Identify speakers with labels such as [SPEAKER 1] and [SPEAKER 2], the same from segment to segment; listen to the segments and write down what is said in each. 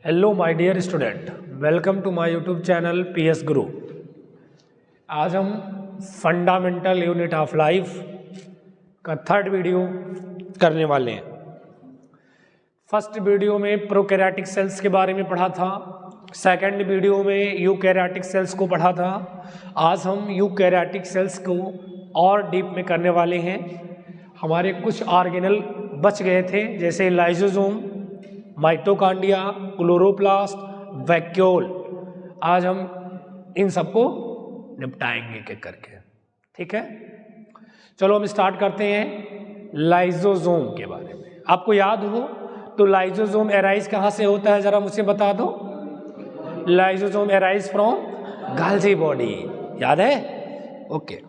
[SPEAKER 1] Hello my dear student, welcome to my YouTube channel PS Guru. आज हम fundamental unit of life का third video करने वाले हैं। फर्स्ट वीडियो में प्रोकैरियोटिक सेल्स के बारे में पढ़ा था, सेकंड वीडियो में यूकैरियोटिक सेल्स को पढ़ा था। आज हम यूकैरियोटिक सेल्स को और डीप में करने वाले हैं। हमारे कुछ ऑर्गेनल बच गए थे, जैसे लाइसोसोम, माइटोकॉन्ड्रिया, क्लोरोप्लास्ट, वैक्यूल। आज हम इन सबको निपटाएंगे एक एक करके, ठीक है। चलो हम स्टार्ट करते हैं लाइसोसोम के बारे में। आपको याद हो तो लाइसोसोम एराइज कहाँ से होता है, जरा मुझे बता दो। Lysosome arise from Golgi body, याद है? ओके,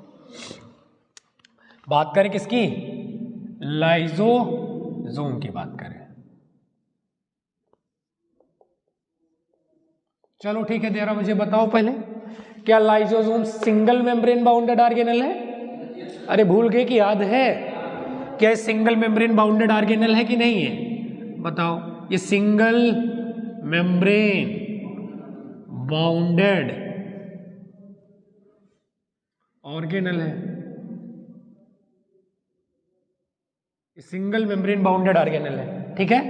[SPEAKER 1] बात करें किसकी? लाइसोसोम की बात करें। चलो ठीक है, जरा मुझे बताओ पहले, क्या lysosome single membrane bounded organelle है? अरे भूल गए कि याद है? क्या ये सिंगल मेम्ब्रेन बाउंडेड ऑर्गेनल है कि नहीं है? बताओ, ये सिंगल मेम्ब्रेन बाउंडेड ऑर्गेनल है। सिंगल मेम्ब्रेन बाउंडेड ऑर्गेनल है, ठीक है।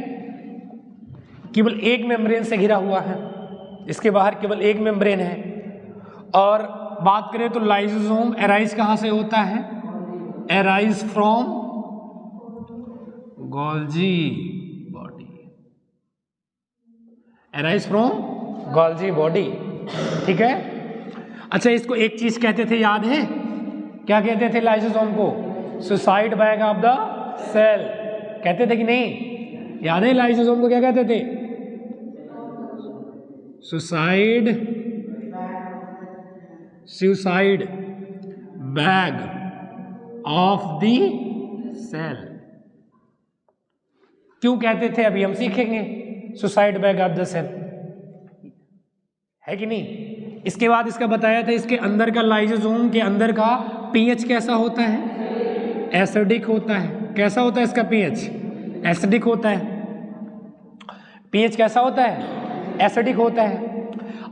[SPEAKER 1] केवल एक मेम्ब्रेन से घिरा हुआ है, इसके बाहर केवल एक मेम्ब्रेन है। और बात करें तो लाइसोसोम एराइज कहां से होता है? Arise from Golgi body, arise from Golgi body, ठीक है। अच्छा, इसको एक चीज कहते थे, याद है? क्या कहते थे लाइसोसोम को? Suicide bag of the cell कहते थे कि नहीं? याद है लाइसोसोम को क्या कहते थे? Suicide bag of the cell. क्यों कहते थे अभी हम सीखेंगे। Suicide bag of the cell है कि नहीं? इसके बाद इसका बताया था, इसके अंदर का लाइसोसोम के अंदर का पीएच कैसा होता है? एसिडिक होता है। कैसा होता है इसका पीएच? एसिडिक होता है। पीएच कैसा होता है? एसिडिक होता है।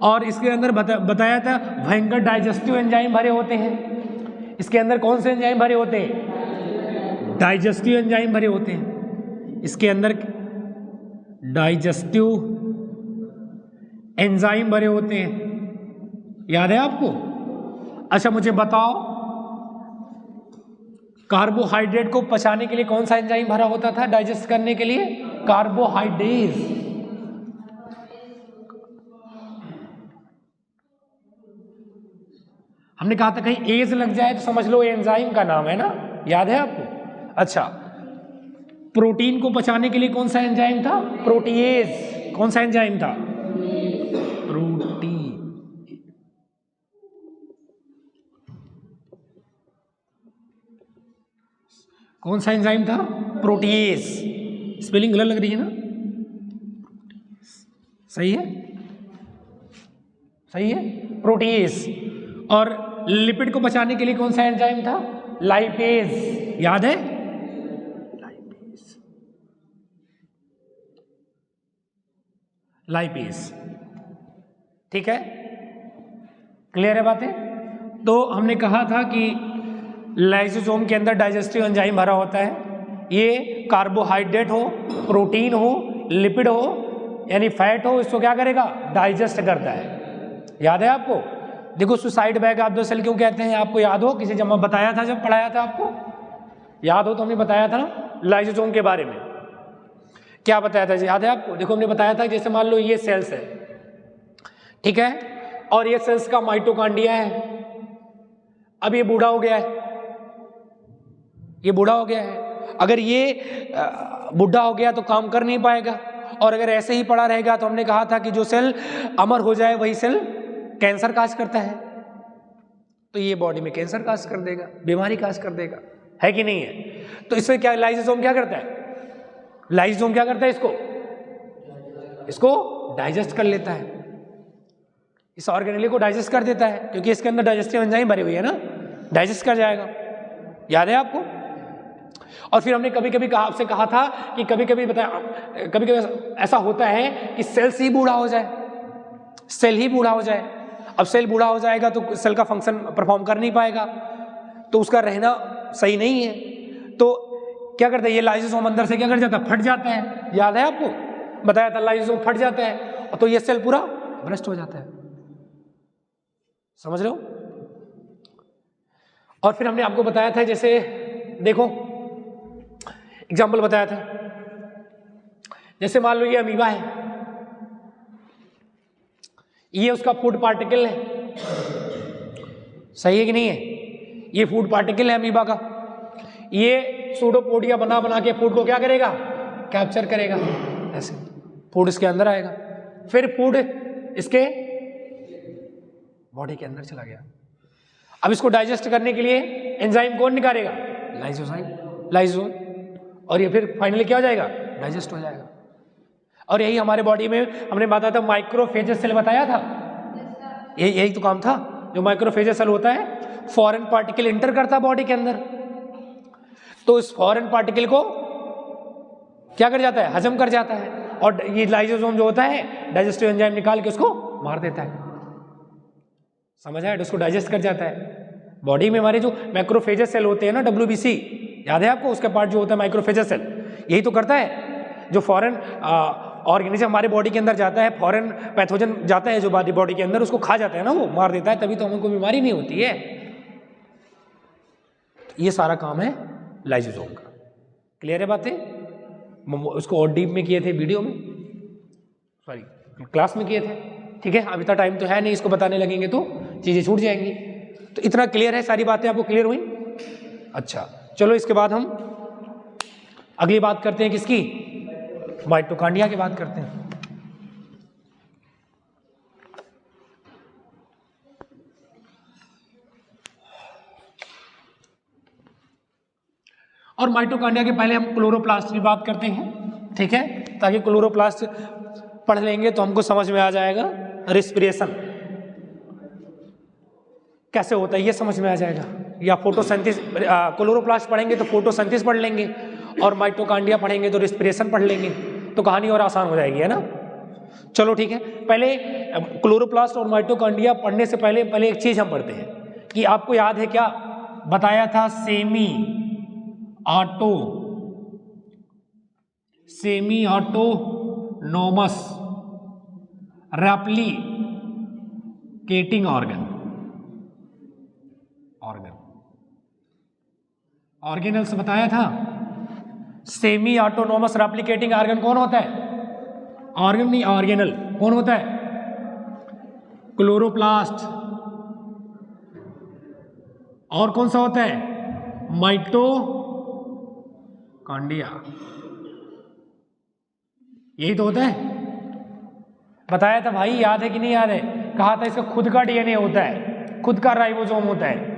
[SPEAKER 1] और इसके अंदर बताया था भयंकर डाइजेस्टिव एंजाइम भरे होते हैं। इसके अंदर कौन से एंजाइम भरे होते हैं? डाइजेस्टिव एंजाइम भरे होते हैं। इसके अंदर डाइजेस्टिव एंजाइम भरे होते हैं, याद है आपको? अच्छा मुझे बताओ, कार्बोहाइड्रेट को पचाने के लिए कौन सा एंजाइम भरा होता था? डाइजेस्ट करने के लिए कार्बोहाइड्रेट। हमने कहा था कहीं एज लग जाए तो समझ लो एंजाइम का नाम है ना, याद है आपको? अच्छा, प्रोटीन को पचाने के लिए कौन सा एंजाइम था? प्रोटीएज। कौन सा एंजाइम था? प्रोटीन। कौन सा एंजाइम था? प्रोटीएज। स्पेलिंग गलत लग रही है ना? सही है, सही है, प्रोटीएज। और लिपिड को बचाने के लिए कौन सा एंजाइम था? लाइपेज, याद है? लाइपेज, ठीक है। क्लियर है बातें? तो हमने कहा था कि लाइसोसोम के अंदर डाइजेस्टिव एंजाइम भरा होता है। ये कार्बोहाइड्रेट हो, प्रोटीन हो, लिपिड हो, यानी फैट हो, इसको क्या करेगा? डाइजेस्ट करता है। याद है आपको? देखो, suicide bag of the cell क्यों कहते हैं? आपको याद हो? किसी जब बताया था, जब पढ़ाया था आपको याद हो तो हमने बताया था ना लाइसोसोम के बारे में। क्या बताया था, याद है आपको? देखो, हमने बताया था जैसे मान लो ये सेल्स है, ठीक है, और ये सेल्स का माइटोकॉन्ड्रिया है। अब ये बूढ़ा हो गया है, ये बूढ़ा हो गया है। अगर ये बूढ़ा हो गया तो काम कर नहीं पाएगा, और अगर ऐसे ही पड़ा रहेगा तो हमने कहा था कि जो सेल अमर हो जाए वही सेल कैंसर काज करता है। तो ये बॉडी में कैंसर काज कर देगा, बीमारी काज कर देगा, है कि नहीं है? तो इसमें क्या लाइसोसोम क्या करता है? लाइसोसोम क्या करता है? इसको डाइजेस्ट कर लेता है। इस ऑर्गेनेल को डाइजेस्ट कर देता है, क्योंकि इसके अंदर डाइजेस्टिव एंजाइम भरे हुए है ना, डाइजेस्ट कर जाएगा। याद है आपको? और फिर हमने कभी कभी आपसे कहा था कि कभी कभी ऐसा होता है कि सेल्स ही बूढ़ा हो जाए, सेल ही बूढ़ा हो जाए। अब सेल बूढ़ा हो जाएगा तो सेल का फंक्शन परफॉर्म कर नहीं पाएगा, तो उसका रहना सही नहीं है। तो क्या करता है ये लाइसोसोम अंदर से क्या कर जाता है, फट जाता है। याद है आपको, बताया था लाइसोसोम फट जाता है तो ये सेल पूरा भ्रष्ट हो जाता है। समझ रहे हो? और फिर हमने आपको बताया था, जैसे देखो एग्जाम्पल बताया था, जैसे मान लो ये अमीबा है, ये उसका फूड पार्टिकल है, सही है कि नहीं है? ये फूड पार्टिकल है अमीबा का। ये सूडोपोडिया बना बना के फूड को क्या करेगा, कैप्चर करेगा, ऐसे फूड इसके अंदर आएगा, फिर फूड इसके बॉडी के अंदर चला गया। अब इसको डाइजेस्ट करने के लिए एंजाइम कौन निकालेगा, लाइसोसोम, और ये फिर फाइनली क्या हो जाएगा, डाइजेस्ट हो जाएगा। और यही हमारे बॉडी में हमने बताया था, माइक्रोफेजेस सेल बताया था, यही तो काम था। जो माइक्रोफेजेस सेल होता है, फॉरेन पार्टिकल इंटर करता है बॉडी के अंदर, तो इस फॉरेन पार्टिकल को क्या कर जाता है, हजम कर जाता है, और ये लाइसोसोम जो होता है डाइजेस्टिव एंजाइम निकाल के उसको मार देता है। समझ आया? उसको डाइजेस्ट कर जाता है। बॉडी में हमारे जो मैक्रोफेजेस सेल होते हैं ना, WBC, याद है आपको? उसका पार्ट जो होता है माइक्रोफेजेस सेल, यही तो करता है। जो फॉरेन ऑर्गेनिज्म हमारे बॉडी के अंदर जाता है, फॉरेन पैथोजन जाता है जो बॉडी के अंदर, उसको खा जाता है ना, वो मार देता है, तभी तो हमको बीमारी नहीं होती है। ये सारा काम है लाइसोसोम का। क्लियर है बातें? उसको और डीप में किए थे, वीडियो में, सॉरी क्लास में किए थे। ठीक है, अब इतना टाइम तो है नहीं, इसको बताने लगेंगे तो चीजें छूट जाएंगी। तो इतना क्लियर है, सारी बातें आपको क्लियर हुई? अच्छा, चलो इसके बाद हम अगली बात करते हैं, किसकी? माइटोकांड्रिया की बात करते हैं। और माइटोकांड्रिया के पहले हम क्लोरोप्लास्ट की बात करते हैं, ठीक है, ताकि क्लोरोप्लास्ट पढ़ लेंगे तो हमको समझ में आ जाएगा रिस्पिरेशन कैसे होता है, ये समझ में आ जाएगा। या फोटोसिंथेसिस, क्लोरोप्लास्ट पढ़ेंगे तो फोटोसिंथेसिस पढ़ लेंगे, और माइटोकांड्रिया पढ़ेंगे तो रिस्पिरेशन पढ़ लेंगे, तो कहानी और आसान हो जाएगी, है ना? चलो ठीक है, पहले क्लोरोप्लास्ट और माइटोकांड्रिया पढ़ने से पहले एक चीज हम पढ़ते हैं कि आपको याद है क्या बताया था, सेमी ऑटोनोमस रेप्लिकेटिंग ऑर्गेनल्स बताया था। सेमी ऑटोनोमस रेप्लिकेटिंग ऑर्गन कौन होता है? ऑर्गन नहीं, ऑर्गेनल कौन होता है? क्लोरोप्लास्ट। और कौन सा होता है? माइटोकांड्रिया। यही तो होता है, बताया था भाई, याद है कि नहीं याद है? कहा था इसका खुद का डीएनए होता है, खुद का राइबोसोम होता है,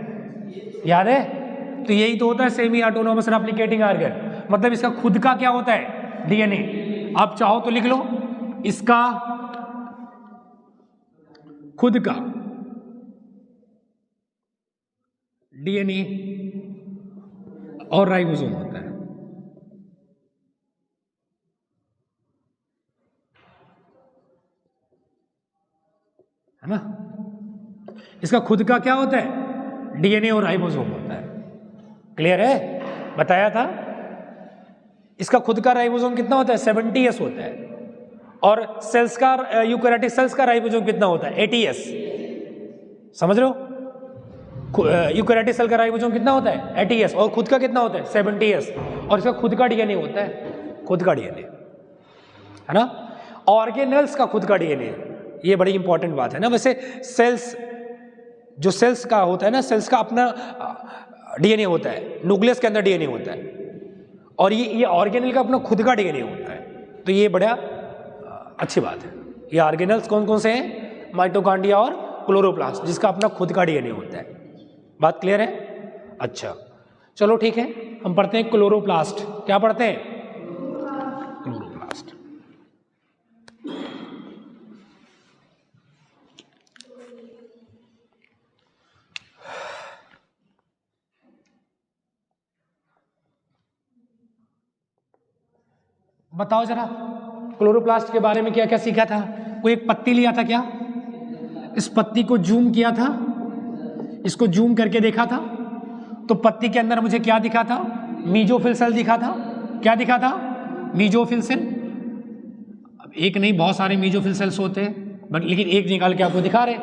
[SPEAKER 1] याद है? तो यही तो होता है सेमी ऑटोनोमस रेप्लिकेटिंग ऑर्गन, मतलब इसका खुद का क्या होता है? डीएनए। आप चाहो तो लिख लो, इसका खुद का डीएनए और राइबोसोम होता है ना? इसका खुद का क्या होता है? डीएनए और राइबोसोम होता है। क्लियर है? बताया था। इसका खुद का राइबोसोम कितना होता है? 70S होता है। और सेल्स का, यूकैरियोटिक सेल्स का राइबोसोम कितना होता है? 80S। समझ रहे हो? यूकैरियोटिक सेल का राइबोसोम कितना होता है? 80S। और खुद का कितना होता है? 70S। और इसका खुद का डीएनए होता है, खुद का डीएनए, है ना? ऑर्गेनल्स का खुद का डीएनए, ये बड़ी इंपॉर्टेंट बात है ना। वैसे सेल्स, जो सेल्स का होता है ना, सेल्स का अपना डीएनए होता है, न्यूक्लियस के अंदर डीएनए होता है, और ये ऑर्गेनल का अपना खुद का डीएनए होता है। तो ये बड़ा अच्छी बात है। ये ऑर्गेनल्स कौन कौन से हैं? माइटोकांड्रिया और क्लोरोप्लास्ट, जिसका अपना खुद का डीएनए होता है। बात क्लियर है? अच्छा, चलो ठीक है, हम पढ़ते हैं क्लोरोप्लास्ट। क्या पढ़ते हैं? क्लोरोप्लास्ट। बताओ जरा, क्लोरोप्लास्ट के बारे में क्या क्या सीखा था? कोई एक पत्ती लिया था क्या, इस पत्ती को जूम किया था, इसको जूम करके देखा था, तो पत्ती के अंदर मुझे क्या दिखा था? मीजोफिल सेल दिखा था। क्या दिखा था? Mesophyll cell. अब एक नहीं, बहुत सारे मीजोफिल सेल्स होते हैं, बट लेकिन एक निकाल के आपको दिखा रहे।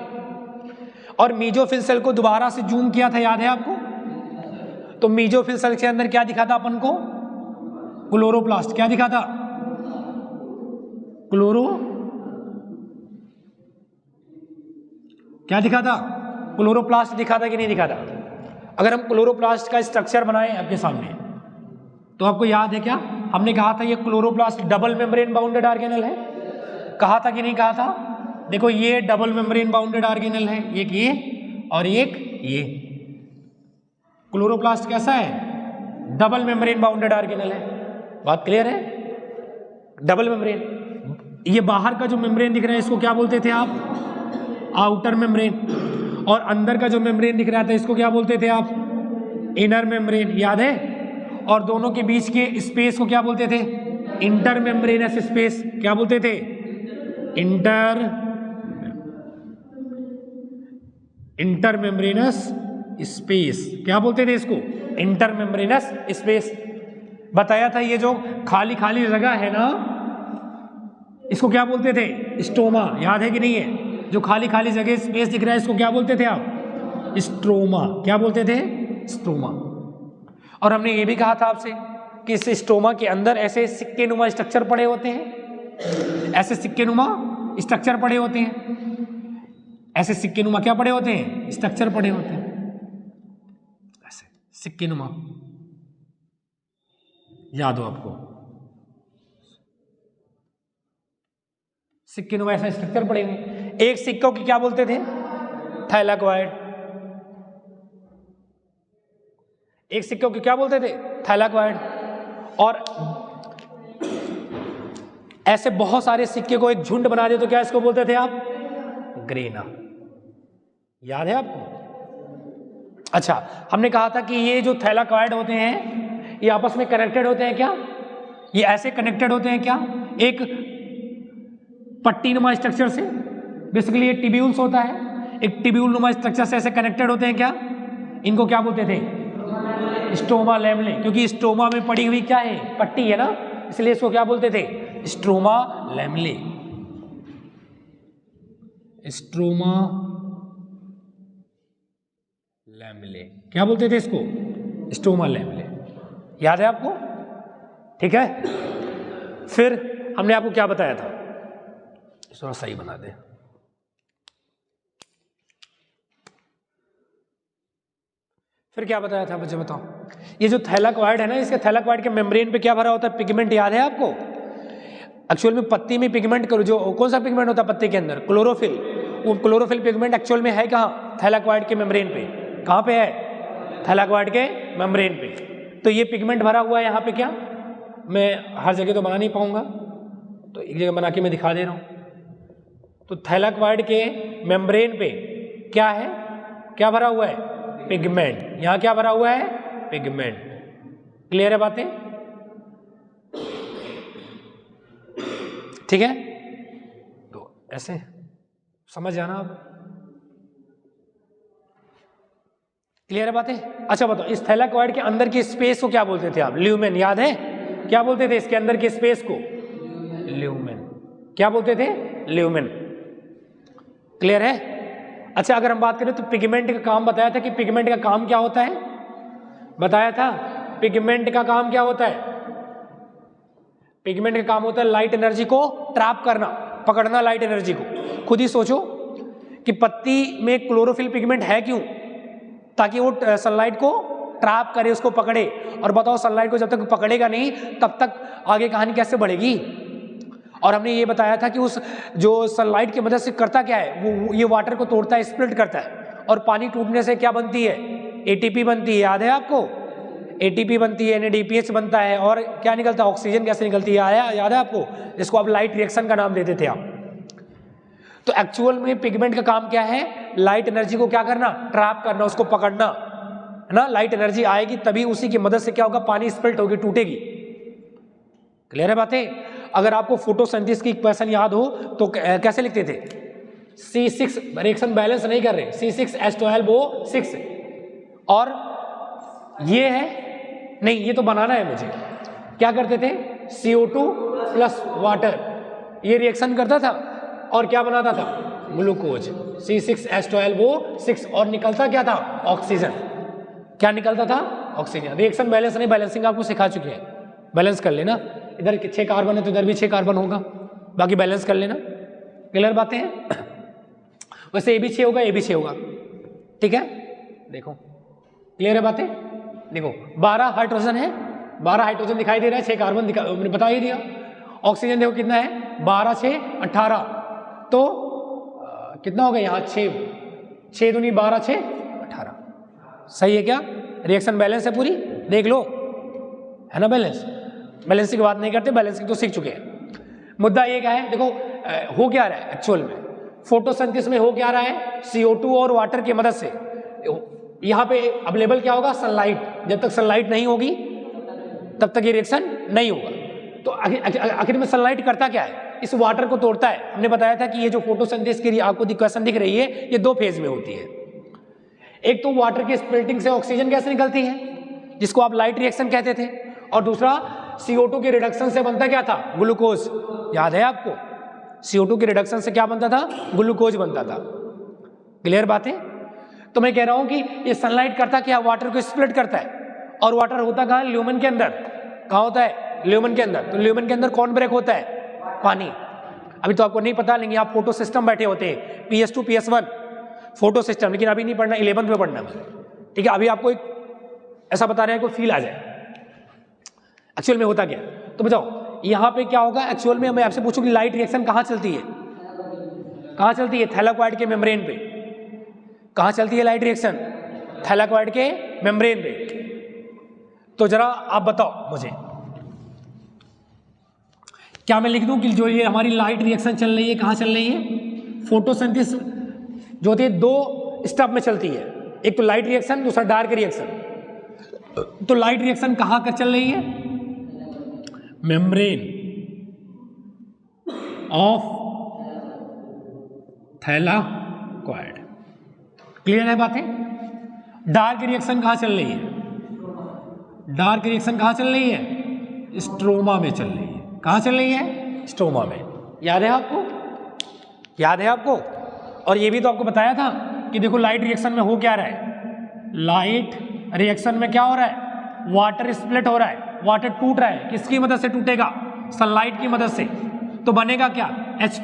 [SPEAKER 1] और मीजोफिल सेल को दोबारा से जूम किया था, याद है आपको? तो मीजोफिल सेल के अंदर क्या दिखा था अपन को? क्लोरोप्लास्ट। क्या दिखा था? क्या दिखा था? क्लोरोप्लास्ट दिखा था कि नहीं दिखा था? अगर हम क्लोरोप्लास्ट का स्ट्रक्चर बनाएं आपके सामने, तो आपको याद है क्या हमने कहा था? ये chloroplast double membrane bounded organelle है। कहा था कि नहीं कहा था? देखो ये डबल मेम्ब्रेन बाउंडेड ऑर्गेनल है, एक ये और एक ये। क्लोरोप्लास्ट कैसा है? डबल मेम्ब्रेन बाउंडेड ऑर्गेनल है। बात क्लियर है? Double membrane. ये बाहर का जो मेम्ब्रेन दिख रहा है इसको क्या बोलते थे आप? Outer membrane. और अंदर का जो मेम्ब्रेन दिख रहा था इसको क्या बोलते थे आप? Inner membrane. याद है? और दोनों के बीच के स्पेस को क्या बोलते थे? Inter membranes space. क्या बोलते थे? Inter membranes space. क्या बोलते थे इसको? Inter membranes space. बताया था ये जो खाली खाली जगह है ना, इसको क्या बोलते थे? स्टोमा। याद है कि नहीं है? जो खाली खाली जगह स्पेस दिख रहा है इसको क्या बोलते थे आप? स्ट्रोमा। क्या बोलते थे? स्ट्रोमा। और हमने ये भी कहा था आपसे कि इस स्ट्रोमा के अंदर ऐसे सिक्के नुमा स्ट्रक्चर पड़े होते हैं। ऐसे सिक्के नुमा स्ट्रक्चर पड़े होते हैं। ऐसे सिक्के नुमा क्या पड़े होते हैं? स्ट्रक्चर पड़े होते हैं। ऐसे सिक्के नुमा, याद हो आपको? सिक्के नुमा ऐसा स्ट्रक्चर पड़े हुए। एक सिक्कों की क्या बोलते थे? थैलाकोइड। एक सिक्कों की क्या बोलते थे? थैलाकोइड। और ऐसे बहुत सारे सिक्के को एक झुंड बना दे तो क्या इसको बोलते थे आप? ग्रेना। याद है आपको? अच्छा, हमने कहा था कि ये जो थैलाकोइड होते हैं ये आपस में कनेक्टेड होते हैं क्या? ये ऐसे कनेक्टेड होते हैं क्या? एक पट्टी नुमा स्ट्रक्चर से। बेसिकली ये टिब्यूल्स होता है, एक टिब्यूल नुमा स्ट्रक्चर से ऐसे कनेक्टेड होते हैं क्या? इनको क्या बोलते थे? स्ट्रोमा लैमेले। क्योंकि स्ट्रोमा में पड़ी हुई क्या है? पट्टी है ना, इसलिए इसको क्या बोलते थे? स्ट्रोमा लैमेले। स्ट्रोमा लैमेले क्या बोलते थे इसको? स्ट्रोमा लैमेले। याद है आपको? ठीक है। फिर हमने आपको क्या बताया था? थोड़ा सही बना दे। फिर क्या बताया था मुझे बताओ? ये जो थैलाकोइड है ना, इसके थैलाकोइड के मेम्ब्रेन पे क्या भरा होता है? पिगमेंट। याद है आपको? एक्चुअल में पत्ती में पिगमेंट करो, जो कौन सा पिगमेंट होता है पत्ती के अंदर? क्लोरोफिल। वो क्लोरोफिल पिगमेंट एक्चुअल में है कहाँ? थैलाकोइड के मेम्ब्रेन पे। कहाँ पे है? थैलाकोइड के मेम्ब्रेन पे। तो ये पिगमेंट भरा हुआ है यहाँ पे। क्या मैं हर जगह तो बना नहीं पाऊंगा, तो एक जगह बना के मैं दिखा दे रहा हूँ। तो थैलाकोइड के मेम्ब्रेन पे क्या है? क्या भरा हुआ है? पिगमेंट। यहाँ क्या भरा हुआ है? पिगमेंट। क्लियर है बातें? ठीक है, तो ऐसे समझ जाना आप। क्लियर है बातें? अच्छा बताओ, इस थैलाकोइड के अंदर की स्पेस को क्या बोलते थे आप? ल्यूमेन। याद है? क्या बोलते थे इसके अंदर की स्पेस को? ल्यूमेन। क्या बोलते थे? ल्यूमेन। क्लियर है? अच्छा, अगर हम बात करें तो पिगमेंट का काम बताया था कि पिगमेंट का काम क्या होता है? बताया था पिगमेंट का काम क्या होता है? पिगमेंट का काम होता है लाइट एनर्जी को ट्रैप करना, पकड़ना लाइट एनर्जी को। खुद ही सोचो कि पत्ती में क्लोरोफिल पिगमेंट है क्यों? ताकि वो सनलाइट को ट्रैप करे, उसको पकड़े। और बताओ, सनलाइट को जब तक पकड़ेगा नहीं तब तक आगे कहानी कैसे बढ़ेगी? और हमने ये बताया था कि उस जो सनलाइट की मदद से करता क्या है, वो ये वाटर को तोड़ता है, स्प्लिट करता है, और पानी टूटने से क्या बनती है? एटीपी बनती है। याद है आपको? एटीपी बनती है, NADPH बनता है, और क्या निकलता है? ऑक्सीजन गैस निकलती है। याद है आपको? जिसको आप लाइट रिएक्शन का नाम देते थे आप। तो एक्चुअल में पिगमेंट का काम क्या है? लाइट एनर्जी को क्या करना? ट्रैप करना, उसको पकड़ना, है ना। लाइट एनर्जी आएगी तभी उसी की मदद से क्या होगा? पानी स्प्लिट होगी, टूटेगी। क्लियर है बातें? अगर आपको फोटोसिंथेसिस की इक्वेशन याद हो तो कैसे लिखते थे? C6 रिएक्शन बैलेंस नहीं कर रहे, C6H12O6 और ये है नहीं, ये तो बनाना है मुझे। क्या करते थे? CO2 प्लस वाटर, ये रिएक्शन करता था और क्या बनाता था? ग्लूकोज, C6H12O6 और निकलता क्या था? ऑक्सीजन। क्या निकलता था? ऑक्सीजन। रिएक्शन बैलेंस नहीं, बैलेंसिंग आपको सिखा चुके हैं, बैलेंस कर लेना। इधर 6 कार्बन है तो इधर भी 6 कार्बन होगा, बाकी बैलेंस कर लेना। क्लियर बातें हैं? वैसे ये भी 6 होगा, ये भी 6 होगा, ठीक है? देखो क्लियर है बातें? देखो 12 हाइड्रोजन है, 12 हाइड्रोजन दिखाई दे रहा है, 6 कार्बन मैंने बता ही दिया। ऑक्सीजन देखो कितना है? 12 6 18, तो कितना हो गया यहाँ? 6 दूनी 12 6 18। सही है क्या? रिएक्शन बैलेंस है पूरी, देख लो, है ना बैलेंस? बैलेंसिंग की बात नहीं करते, बैलेंसिंग तो सीख चुके हैं। मुद्दा ये क्या है? देखो हो क्या रहा है एक्चुअल में, फोटोसिंथेसिस में हो क्या रहा है? CO2 और वाटर की मदद से यहाँ पे अवेलेबल क्या होगा? सनलाइट। जब तक सनलाइट नहीं होगी तब तक ये रिएक्शन नहीं होगा। तो आखिर में सनलाइट करता क्या है? इस वाटर को तोड़ता है। हमने बताया था कि ये जो फोटोसिंथेसिस की आपको इक्वेशन दिख रही है, ये 2 फेज में होती है। एक तो वाटर की स्प्लिटिंग से ऑक्सीजन गैस निकलती है, जिसको आप लाइट रिएक्शन कहते थे, और दूसरा CO2 के रिडक्शन से बनता क्या था? ग्लूकोज। याद है आपको? CO2 के रिडक्शन से क्या बनता था? ग्लूकोज बनता था। क्लियर बात है? तो मैं कह रहा हूं कि ये सनलाइट करता क्या? वाटर को स्प्लिट करता है, और वाटर होता कहाँ? ल्यूमेन के अंदर। कहाँ होता है? ल्यूमेन के अंदर। तो ल्यूमेन के अंदर कौन ब्रेक होता है? पानी। अभी तो आपको नहीं पता, लेकिन आप फोटो सिस्टम बैठे होते हैं, PS2 PS1 फोटो सिस्टम, लेकिन अभी नहीं पढ़ना, 11th में पढ़ना है, ठीक है? अभी आपको एक ऐसा बता रहे हैं, कोई फील आ जाए एक्चुअल में होता क्या। तो बताओ यहाँ पे क्या होगा एक्चुअल में? मैं आपसे पूछूं कि लाइट रिएक्शन कहाँ चलती है? कहाँ चलती है? थैलाकोइड के मेम्ब्रेन पे। कहाँ चलती है लाइट रिएक्शन? थैलाकोइड के मेम्ब्रेन पे। तो जरा आप बताओ मुझे, क्या मैं लिख दूं कि जो ये हमारी लाइट रिएक्शन चल रही है, कहाँ चल रही है? फोटोसिंथेसिस जो होती है 2 स्टेप में चलती है, एक तो लाइट रिएक्शन, दूसरा डार्क रिएक्शन। तो लाइट रिएक्शन कहाँ कर चल रही है? Membrane of थैलाकोइड। क्लियर है बातें? डार्क रिएक्शन कहाँ चल रही है? डार्क रिएक्शन कहाँ चल रही है? स्ट्रोमा में चल रही है। कहाँ चल रही है? स्ट्रोमा में। याद है आपको? याद है आपको? और ये भी तो आपको बताया था कि देखो लाइट रिएक्शन में हो क्या रहा है? लाइट रिएक्शन में क्या हो रहा है? वाटर स्प्लिट हो रहा है, वाटर टूट रहा है। किसकी मदद से टूटेगा? सनलाइट की मदद से। तो बनेगा क्या? H+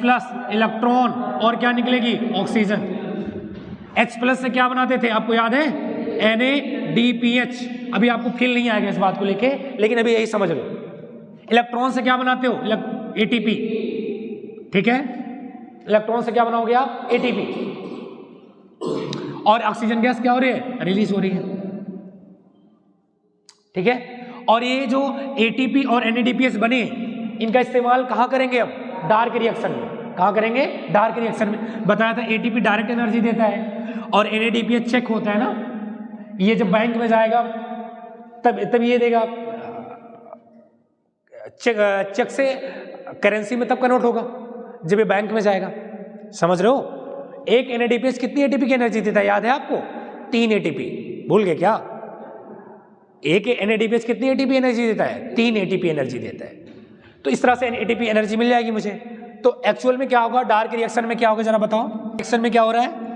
[SPEAKER 1] इलेक्ट्रॉन, और क्या निकलेगी? ऑक्सीजन। H+ से क्या बनाते थे आपको याद है? NADPH। अभी आपको फील नहीं आएगा इस बात को लेके, लेकिन अभी यही समझ लो। इलेक्ट्रॉन से क्या बनाते हो? ATP, ठीक है? इलेक्ट्रॉन से क्या बनाओगे आप? ATP। और ऑक्सीजन गैस क्या हो रही है? रिलीज हो रही है, ठीक है? और ये जो ATP और NADPH बने, इनका इस्तेमाल कहाँ करेंगे अब? डार्क रिएक्शन में। कहाँ करेंगे? डार्क रिएक्शन में। बताया था ATP डायरेक्ट एनर्जी देता है और NADPH चेक होता है ना। ये जब बैंक में जाएगा तब ये देगा, चेक से करेंसी में तब कन्वर्ट होगा जब ये बैंक में जाएगा। समझ रहे हो? एक NADPH कितनी ATP की एनर्जी देता है याद है आपको? 3 ATP। भूल गए क्या? एक NADPH कितनी ATP एनर्जी देता है? 3 ATP एनर्जी देता है। तो इस तरह से ATP एनर्जी मिल जाएगी मुझे। तो एक्चुअल में क्या होगा? डार्क रिएक्शन में क्या होगा जरा बताओ? रिएक्शन में क्या हो रहा है?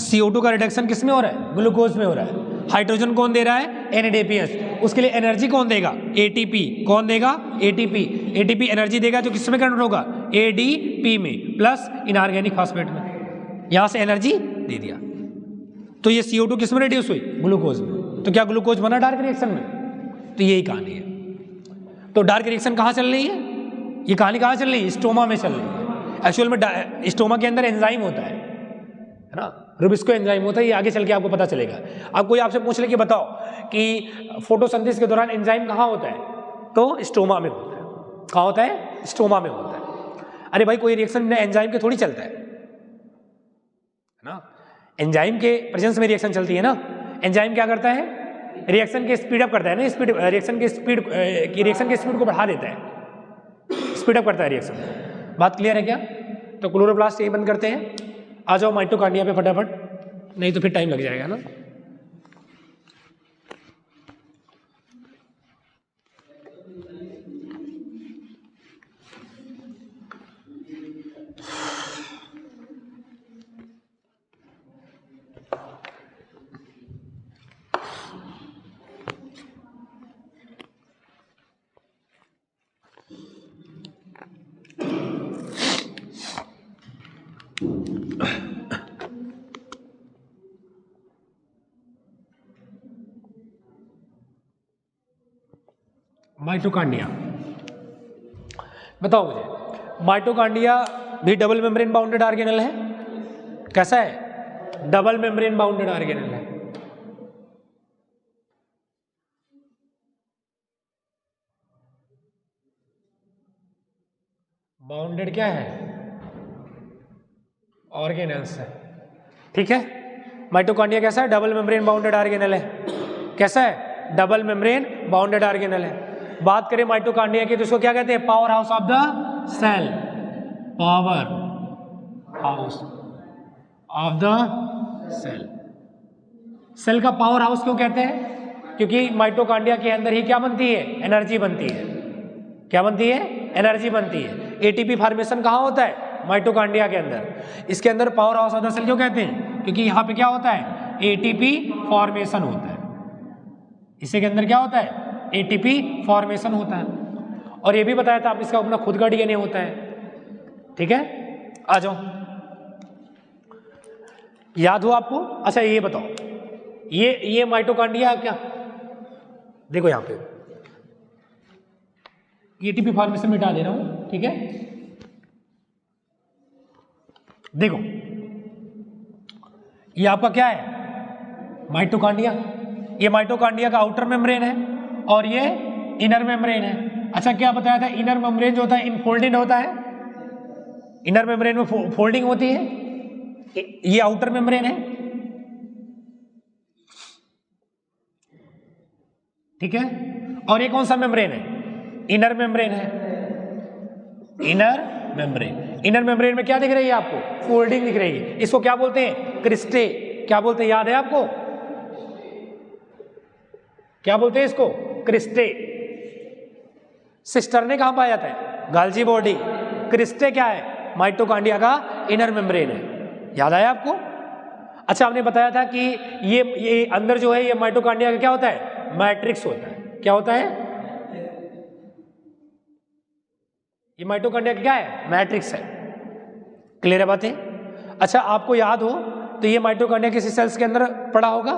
[SPEAKER 1] CO2 का रिडक्शन किस में हो रहा है? ग्लूकोज में हो रहा है। हाइड्रोजन कौन दे रहा है? NADPH। उसके लिए एनर्जी कौन देगा? ATP। कौन देगा? ATP। ATP एनर्जी देगा जो किस में कन्वर्ट होगा? ADP में, प्लस इनऑर्गेनिक फॉस्फेट में। यहां से एनर्जी दे दिया। तो ये CO2 किस में रिड्यूस हुई? ग्लूकोज में। तो क्या ग्लूकोज बना डार्क रिएक्शन में? तो यही कहानी है। तो डार्क रिएक्शन कहाँ चल रही है? ये कहानी कहाँ चल रही है? स्टोमा में चल रही है। एक्चुअल में स्टोमा के अंदर एंजाइम होता है ना, रुबिस्को एंजाइम होता है। ये आगे चल के आपको पता चलेगा। अब कोई आपसे पूछ ले कि बताओ कि फोटोसिंथेसिस के दौरान एंजाइम कहाँ होता है? तो स्टोमा में होता है। कहाँ होता है? स्टोमा में होता है। अरे भाई कोई रिएक्शन बिना एंजाइम के थोड़ी चलता है ना। एंजाइम के प्रेजेंस में रिएक्शन चलती है ना। एंजाइम क्या करता है? रिएक्शन के स्पीड अप करता है ना, रिएक्शन के स्पीड को बढ़ा देता है। स्पीडअप करता है रिएक्शन। बात क्लियर है क्या? तो क्लोरोप्लास्ट यही बंद करते हैं। आ जाओ माइटोकांड्रिया पे फटाफट, नहीं तो फिर टाइम लग जाएगा ना। माइटोकांड्रिया, बताओ मुझे, माइटोकांड्रिया भी डबल मेम्ब्रेन बाउंडेड ऑर्गेनेल है? कैसा है? डबल मेम्ब्रेन बाउंडेड ऑर्गेनेल है। बाउंडेड क्या है? ऑर्गेनेल्स है। ठीक है, माइटोकांड्रिया कैसा है? डबल मेम्ब्रेन बाउंडेड ऑर्गेनेल है। कैसा है? डबल मेम्ब्रेन बाउंडेड ऑर्गेनेल है। बात करें माइटोकांड्रिया की तो इसको क्या कहते हैं? Power house of the cell. Power house of the cell. Cell का पावर हाउस क्यों कहते हैं? क्योंकि माइटोकांड्रिया के अंदर ही क्या बनती है? एनर्जी बनती है। क्या बनती है? एनर्जी बनती है। एटीपी फॉर्मेशन कहाँ होता है? माइटोकांड्रिया के अंदर। इसके अंदर power house of the cell क्यों कहते हैं? क्योंकि यहाँ पे क्या होता है? एटीपी फॉर्मेशन होता है। इसी के अंदर क्या होता है? एटीपी फॉर्मेशन होता है। और ये भी बताया था आप, इसका अपना खुद का डीएनए होता है। ठीक है, आ जाओ, याद हो आपको? अच्छा ये बताओ, ये माइटोकांड्रिया क्या, देखो यहां पे एटीपी फॉर्मेशन मिटा दे रहा हूं। ठीक है, देखो ये आपका क्या है? माइटोकांड्रिया। ये माइटोकांड्रिया का आउटर मेम्ब्रेन है और ये इनर मेम्ब्रेन है। अच्छा क्या बताया था? इनर मेम्ब्रेन जो होता है इनफोल्डेड होता है। इनर मेम्ब्रेन में फोल्डिंग होती है। ये आउटर मेम्ब्रेन है। ठीक है, और ये कौन सा मेम्ब्रेन है? इनर मेम्ब्रेन है। Inner membrane. इनर मेम्ब्रेन में क्या दिख रही है आपको? फोल्डिंग दिख रही है। इसको क्या बोलते हैं? क्रिस्टे। क्या बोलते हैं, याद है आपको? क्या बोलते हैं इसको? क्रिस्टे। सिस्टरने कहां पाया जाता है? गाल्जी बॉडी। क्रिस्टे क्या है? माइटोकांड्रिया का इनर मेम्ब्रेन है। याद आया आपको? अच्छा हमने बताया था कि ये अंदर जो है ये माइटोकांड्रिया का क्या होता है? मैट्रिक्स होता है। क्या होता है? ये माइटोकांड्रिया का क्या है? मैट्रिक्स है। क्लियर है बातें? अच्छा आपको याद हो तो ये माइटोकांड्रिया किसी सेल्स के अंदर पड़ा होगा,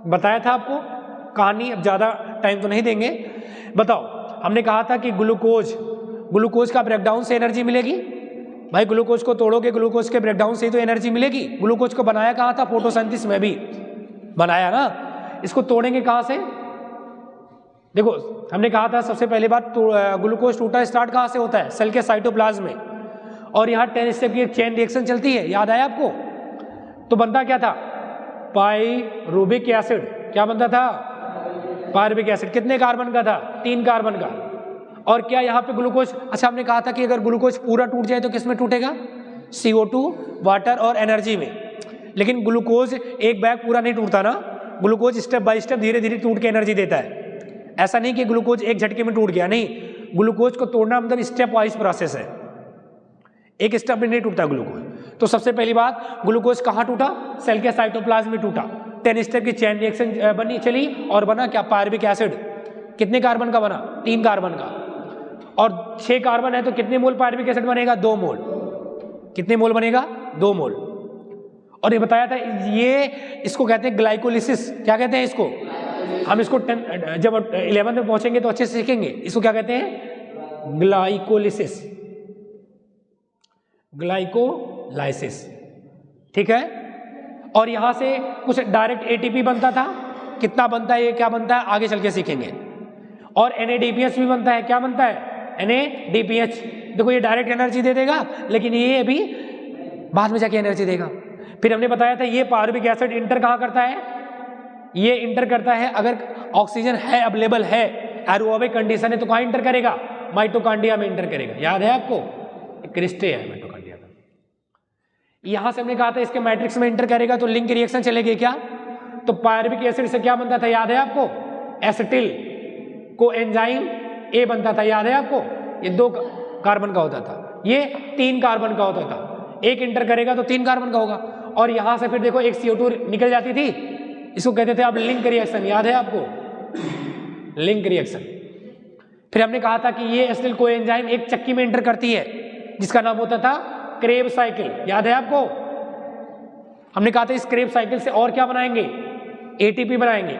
[SPEAKER 1] बताया था आपको कहानी। अब ज्यादा टाइम तो नहीं देंगे। बताओ, हमने कहा था कि ग्लूकोज का ब्रेकडाउन से एनर्जी मिलेगी। भाई ग्लूकोज को तोड़ोगे, ग्लूकोज के ब्रेकडाउन से ही तो एनर्जी मिलेगी। ग्लूकोज को बनाया कहाँ था? फोटोसिंथेसिस में भी बनाया ना। इसको तोड़ेंगे कहाँ से? देखो हमने कहा था सबसे पहली बात तो ग्लूकोज टूटा स्टार्ट कहाँ से होता है? सेल के साइटोप्लाज्म में। और यहाँ 10 स्टेप की एक चेन रिएक्शन चलती है, याद आया आपको? तो बनता क्या था? Pyruvic acid. क्या बनता था? Pyruvic acid. कितने कार्बन का था? 3 कार्बन का। और क्या यहाँ पे ग्लूकोज, अच्छा हमने कहा था कि अगर ग्लूकोज पूरा टूट जाए तो किस में टूटेगा? CO2, वाटर और एनर्जी में। लेकिन ग्लूकोज एक बैग पूरा नहीं टूटता ना। ग्लूकोज स्टेप बाय स्टेप धीरे धीरे टूट के एनर्जी देता है। ऐसा नहीं कि ग्लूकोज एक झटके में टूट गया, नहीं। ग्लूकोज को तोड़ना मतलब स्टेप वाइज प्रोसेस है, एक स्टेप में नहीं टूटता ग्लूकोज। तो सबसे पहली बात, ग्लूकोज कहाँ टूटा? सेल के साइटोप्लाज्म में टूटा। 10 स्टेप की चेन रिएक्शन बनी, चली और बना क्या? Pyruvic acid. कितने कार्बन का बना? 3 कार्बन का। और 6 कार्बन है तो कितने मोल पाइरूविक एसिड बनेगा? 2 मोल। कितने मोल बनेगा? 2 मोल। और ये बताया था ये, इसको कहते हैं ग्लाइकोलिसिस। क्या कहते हैं इसको? हम इसको जब 11 में पहुंचेंगे तो अच्छे से सीखेंगे। इसको क्या कहते हैं? ग्लाइकोलिसिस। ग्लाइकोलाइसिस। ठीक है। और यहां से कुछ डायरेक्ट एटीपी बनता था। कितना बनता है, ये क्या बनता है, आगे चल के सीखेंगे। और NADPH भी बनता है। क्या बनता है? NADPH। देखो ये डायरेक्ट एनर्जी दे देगा, लेकिन ये अभी बाद में जाके एनर्जी देगा। फिर हमने बताया था ये पाइरूविक एसिड इंटर कहाँ करता है? ये इंटर करता है अगर ऑक्सीजन है, अवेलेबल है, एरोबिक कंडीशन है तो कहाँ इंटर करेगा? माइटोकॉन्ड्रिया में एंटर करेगा, याद है आपको, क्रिस्टे है माइटोकॉन्ड्रिया में। यहां से हमने कहा था इसके मैट्रिक्स में एंटर करेगा तो लिंक रिएक्शन चलेगी क्या, तो पायरुविक एसिड से क्या बनता था, याद है आपको, एसिटिल को एंजाइम ए बनता था, याद है आपको, ये 2 कार्बन का होता था, ये 3 कार्बन का होता था, एक एंटर करेगा तो 3 कार्बन का होगा। और यहां से फिर देखो एक CO2 निकल जाती थी, इसको कहते थे आप लिंक रिएक्शन, याद है आपको, लिंक रिएक्शन। फिर हमने कहा था कि ये एसिटिल को एंजाइम एक चक्की में एंटर करती है जिसका नाम होता था क्रेब साइकिल, याद है आपको। हमने कहा था इस क्रेब साइकिल से और क्या बनाएंगे, ATP बनाएंगे,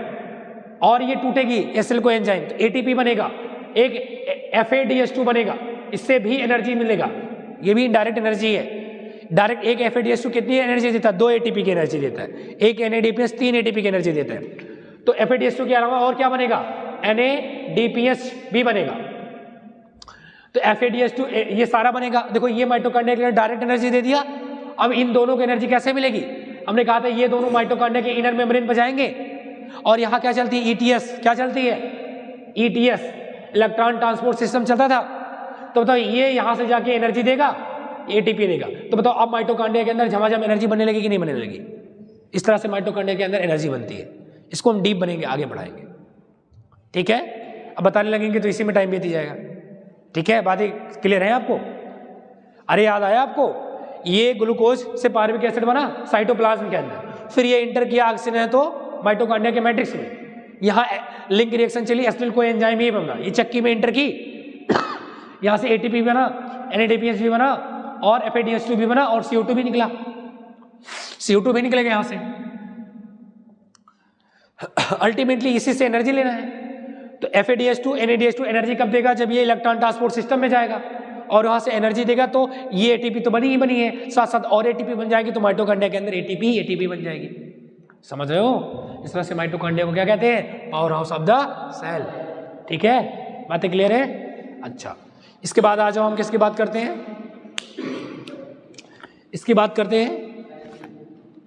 [SPEAKER 1] और ये टूटेगी एसिटिल को एंजाइम तो ATP बनेगा, एक FADH2 बनेगा, इससे भी एनर्जी मिलेगा, ये भी इनडायरेक्ट एनर्जी है। डायरेक्ट एक FADH2 कितनी एनर्जी देता है, 2 ATP की एनर्जी देता है, एक NADPH 3 ATP की एनर्जी देता है। तो FADH2 के अलावा और क्या बनेगा, NADPH भी बनेगा, तो FADH2 ये सारा बनेगा। देखो ये माइटोकॉन्ड्रिया के लिए डायरेक्ट एनर्जी दे दिया। अब इन दोनों को एनर्जी कैसे मिलेगी, हमने कहा था ये दोनों माइटोकॉन्ड्रिया के इनर मेम्ब्रेन पर जाएंगे और यहाँ क्या चलती है, ETS, क्या चलती है, ETS, इलेक्ट्रॉन ट्रांसपोर्ट सिस्टम चलता था। तो बताओ ये यहाँ से जाके एनर्जी देगा, ATP देगा, तो बताओ अब माइटोकॉन्ड्रिया के अंदर झमाझम एनर्जी बनने लगी कि नहीं बनने लगी। इस तरह से माइटोकॉन्ड्रिया के अंदर एनर्जी बनती है, इसको हम डीप बनेंगे, आगे बढ़ाएंगे, ठीक है। अब बताने लगेंगे तो इसी में टाइम बीत जाएगा, ठीक है, बातें क्लियर है आपको। अरे याद आया आपको, ये ग्लूकोज से पायरुविक एसिड बना साइटोप्लाज्म के अंदर, फिर ये इंटर किया ऑक्सीजन है तो माइटोकॉन्ड्रिया के मैट्रिक्स में, यहाँ लिंक रिएक्शन चली, एसिटिल को एंजाइम ये बना, ये चक्की में इंटर की, यहाँ से ATP बना, NADPH भी बना और FADH2 भी बना और CO2 भी निकला, CO2 भी निकलेगा यहाँ से। अल्टीमेटली इसी से एनर्जी लेना है, तो FADH2 NADH2 एनर्जी कब देगा, जब ये इलेक्ट्रॉन ट्रांसपोर्ट सिस्टम में जाएगा और वहां से एनर्जी देगा, तो ये ATP तो बनी ही बनी है, साथ साथ और ATP बन जाएगी, तो माइटोकॉन्ड्रिया के अंदर ATP बन जाएगी। समझ रहे हो, इस तरह से माइटोकॉन्ड्रिया को क्या कहते हैं, power house of the cell, ठीक है, बातें क्लियर है। अच्छा, इसके बाद आ जाओ हम किसकी बात करते हैं, इसकी बात करते हैं,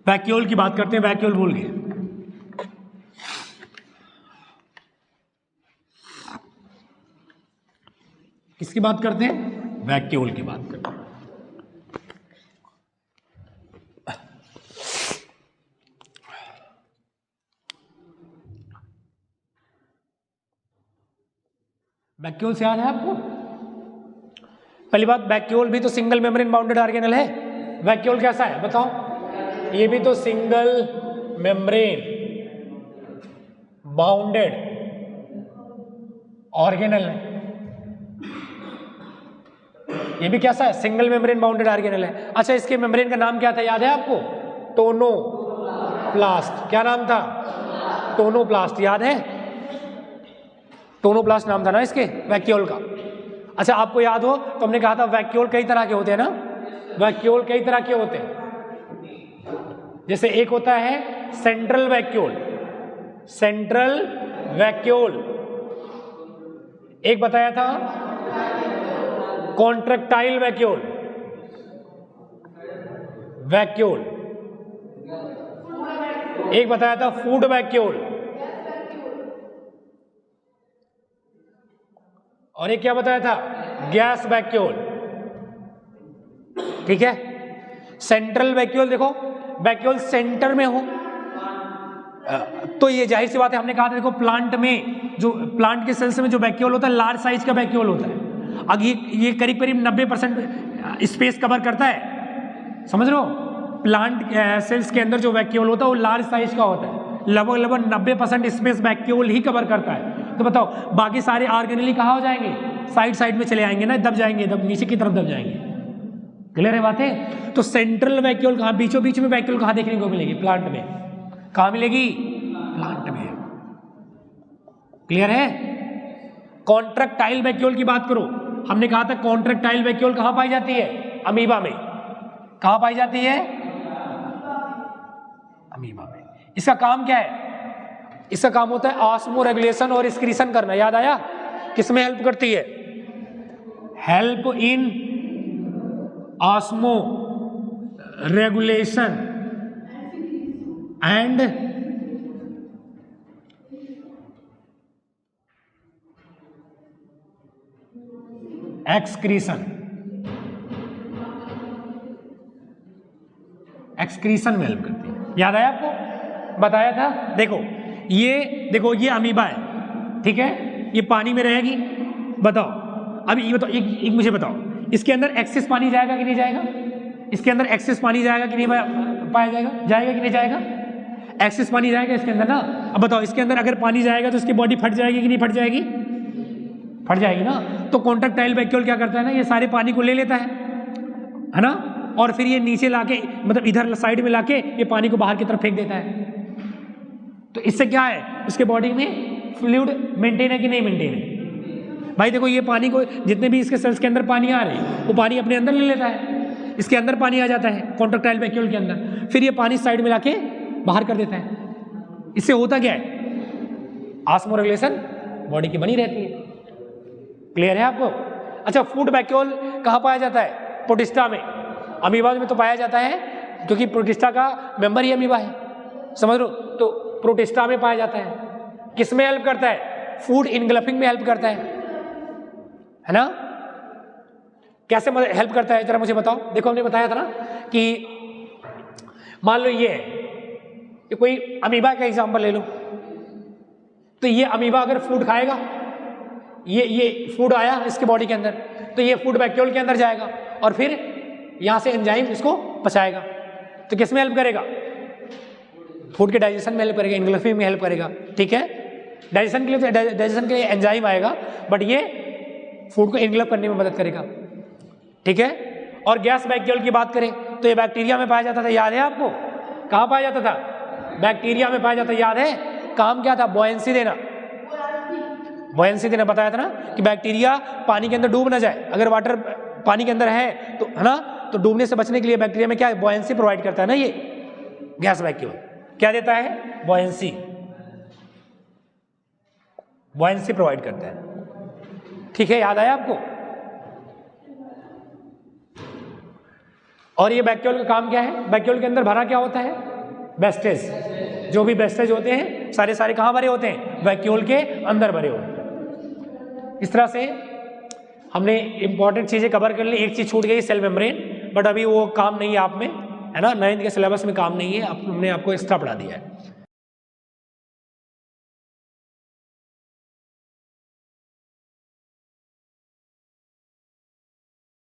[SPEAKER 1] वैक्यूल की बात करते हैं, वैक्यूल भूल गए। किसकी बात करते हैं, वैक्यूल की बात करते हैं। वैक्यूल से याद है आपको, पहली बात वैक्यूल भी तो सिंगल मेम्ब्रेन बाउंडेड ऑर्गेनल है। वैक्यूल कैसा है बताओ, ये भी तो सिंगल मेम्ब्रेन बाउंडेड ऑर्गेनल है, ये भी कैसा है, सिंगल मेम्ब्रेन बाउंडेड ऑर्गेनल है। अच्छा, इसके मेम्ब्रेन का नाम क्या था, याद है आपको, टोनोप्लास्ट, क्या नाम था, टोनोप्लास्ट, याद है, टोनोप्लास्ट नाम था ना इसके वैक्यूल का। अच्छा, आपको याद हो तो हमने कहा था वैक्यूल कई तरह के होते हैं ना, वैक्यूल कई तरह के होते हैं, जैसे एक होता है सेंट्रल वैक्यूल, सेंट्रल वैक्यूल, एक बताया था कॉन्ट्रैक्टाइल वैक्यूल, वैक्यूल, एक बताया था फूड वैक्यूल, और एक क्या बताया था, गैस वैक्यूल, ठीक है। सेंट्रल वैक्यूल, देखो वैक्यूल सेंटर में हो तो ये जाहिर सी बात है, हमने कहा था देखो प्लांट में, जो प्लांट के सेल्स में जो वैक्यूल होता है लार्ज साइज का वैक्यूल होता है। अब ये करीब करीब 90% स्पेस कवर करता है, समझ रहे हो। प्लांट सेल्स के अंदर जो वैक्यूल होता है वो लार्ज साइज का होता है, लगभग 90% स्पेस वैक्यूल ही कवर करता है। तो बताओ बाकी सारे ऑर्गेनेली कहाँ हो जाएंगे, साइड में चले आएंगे ना, दब जाएंगे, दब नीचे की तरफ दब जाएंगे। क्लियर है बातें। तो सेंट्रल वैक्यूल कहाँ, बीचों बीच में वैक्यूल कहाँ देखने को मिलेगी, प्लांट में। कहाँ मिलेगी, प्लांट में। क्लियर है। कॉन्ट्रैक्टाइल वैक्यूल की बात करो, हमने कहा था कॉन्ट्रैक्टाइल वैक्यूल कहाँ पाई जाती है, अमीबा में। कहाँ पाई जाती है, अमीबा में। इसका काम क्या है, इसका काम होता है ऑस्मो रेगुलेशन और एक्सक्रीशन करना। याद आया, किसमें हेल्प करती है, help in osmo regulation and excretion, excretion में हेल्प करती है। याद आया आपको, बताया था। देखो ये अमीबा है, ठीक है, ये पानी में रहेगी। बताओ अभी ये बताओ, एक मुझे बताओ, इसके अंदर एक्सेस पानी जाएगा कि नहीं जाएगा? इसके अंदर एक्सेस पानी जाएगा कि नहीं पाया जाएगा? जाएगा कि नहीं जाएगा? एक्सेस पानी जाएगा इसके अंदर ना। अब बताओ इसके अंदर अगर पानी जाएगा तो इसकी बॉडी फट जाएगी कि नहीं फट जाएगी? फट जाएगी ना। तो कॉन्ट्रैक्टाइल वैक्यूल क्या करता है ना, ये सारे पानी को ले लेता है ना, और फिर ये नीचे लाके मतलब इधर साइड में लाके ये पानी को बाहर की तरफ फेंक देता है। तो इससे क्या है, उसके बॉडी में फ्लूइड मेंटेन है कि नहीं मेंटेन है? भाई देखो ये पानी को, जितने भी इसके सेल्स के अंदर पानी आ रहे हैं वो पानी अपने अंदर ले लेता है, इसके अंदर पानी आ जाता है कॉन्ट्रैक्टाइल वैक्यूल के अंदर, फिर ये पानी साइड में लाके बाहर कर देता है। इससे होता क्या है, ऑस्मोरेगुलेशन बॉडी की बनी रहती है। क्लियर है आपको? अच्छा, फूड वैक्यूल कहाँ पाया जाता है? प्रोटिस्टा में। अमीबा में तो पाया जाता है क्योंकि प्रोटिस्टा का मेंबर ही अमीबा है, समझ लो। तो प्रोटिस्टा में पाया जाता है। किस में हेल्प करता है? फूड इनगल्फिंग में हेल्प करता है ना। कैसे हेल्प करता है जरा मुझे बताओ। देखो हमने बताया था ना कि मान लो ये कोई अमीबा का एग्जांपल ले लो, तो ये अमीबा अगर फूड खाएगा, ये फूड आया इसके बॉडी के अंदर, तो ये फूड वैक्यूल के अंदर जाएगा और फिर यहां से एंजाइम इसको पचाएगा। तो किस में हेल्प करेगा? फूड के डाइजेशन में हेल्प करेगा, इनगल्फिंग में हेल्प करेगा, ठीक है। डाइजेशन के लिए एंजाइम आएगा, बट ये फूड को इनगल्फ करने में मदद करेगा, ठीक है। और गैस वैक्यूल की बात करें तो ये बैक्टीरिया में पाया जाता था, याद है आपको? कहाँ पाया जाता था? बैक्टीरिया में पाया जाता है, याद है? काम क्या था? बॉयंसी देना। बॉयंसी देना बताया था ना कि बैक्टीरिया पानी के अंदर डूब ना जाए। अगर वाटर पानी के अंदर है तो, है ना, तो डूबने से बचने के लिए बैक्टीरिया में क्या है? बॉयंसी प्रोवाइड करता है ना। ये गैस वैक्यूल क्या देता है? बॉयंसी, बॉयंसी प्रोवाइड करता है, ठीक है। याद आया आपको? और ये वैक्यूल का काम क्या है? वैक्यूल के अंदर भरा क्या होता है? वेस्टेज। जो भी वेस्टेज होते हैं सारे कहाँ भरे होते हैं? वैक्यूल के अंदर भरे होते हैं। इस तरह से हमने इंपॉर्टेंट चीजें कवर कर ली। एक चीज छूट गई, सेल मेम्ब्रेन, बट अभी वो काम नहीं है आप में, है ना, 9th के सिलेबस में काम नहीं है, हमने आपको एक्स्ट्रा पढ़ा दिया है।